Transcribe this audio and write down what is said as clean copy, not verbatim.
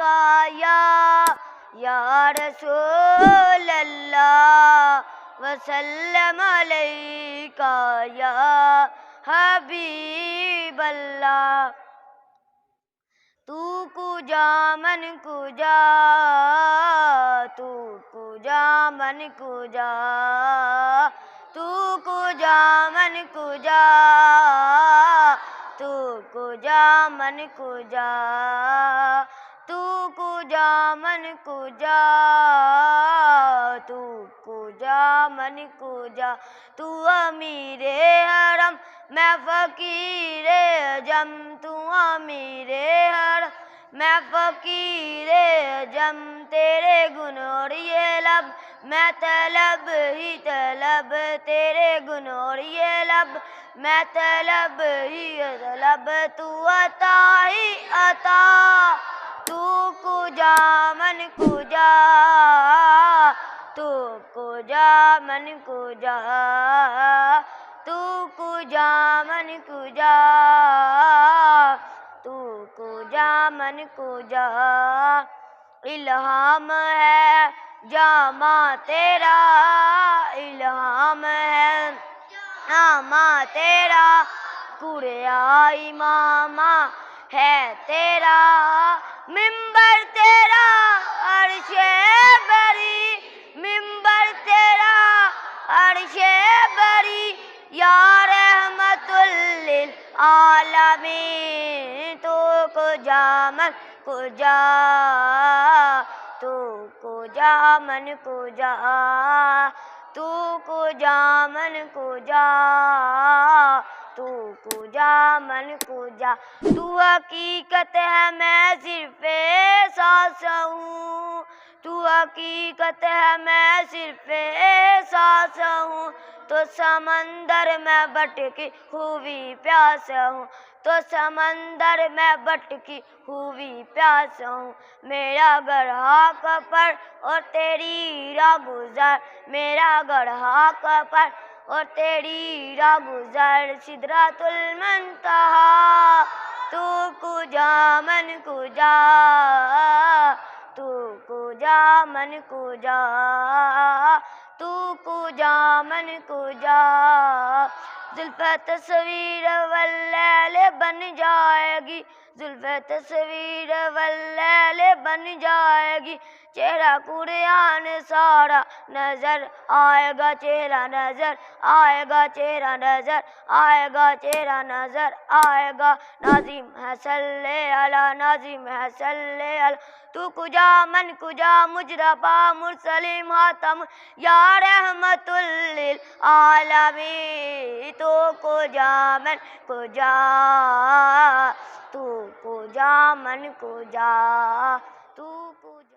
علیکہ یا رسول اللہ، وسلم علیکہ یا حبیب اللہ۔ تو کجا من کجا، تو کجا من کجا، تو کجا من کجا، تو کجا من کجا، تو کجا من کجا، تو کجا من کجا۔ تو امیر حرم میں فقیر جم، تو امیر حرم میں فقیر جم، تیرے گن اور یہ لب میں طلب ہی طلب، تیرے گن اور یہ لب میں طلب ہی طلب۔ تو عطا ہی عطا، تو کجا من کجا، تو کجا من کجا، تو کجا من کجا، تو کجا من کجا۔ الہام ہے جامہ تیرا، الہام ہے جامہ تیرا، قرآن امامہ ہے تیرا، منبر تیرا عرش بری، منبر تیرا عرش بری، یا رحمت للعالمین۔ تو کجا من کجا، تو کجا من کجا، تو کجا من کجا، تو کجا من کجا۔ تو حقیقت ہے میں صرف احساس ہوں، تو حقیقت ہے میں صرف احساس ہوں، تو سمندر میں بھٹکی ہوئی پیاس ہوں، تو سمندر میں بھٹکی ہوئی پیاس ہوں۔ میرا گھر حق پر اور تیری راہ گزر، میرا گھر حق پر اور تیری راہ گزر، سدرۃ المنتہا۔ تو کجا من کجا، تو کجا من کجا، تو کجا من کجا۔ زلف تصویر واللیل بن جائے گی، زلف تصویر واللیل بن جائے گی، چہرہ قرآن سارا نظر آئے گا، چہرہ نظر آئے گا، چہرہ نظر آئے گا، چہرہ نظر آئے گا۔ ناظم ہے صلی علی، ناظم ہے صلی علی۔ تو کجا من کجا، مجتبیٰ مرسلین خاتم یا رحمت للعالمین۔ تو کجا من کجا، تو کجا من کجا، تو کجا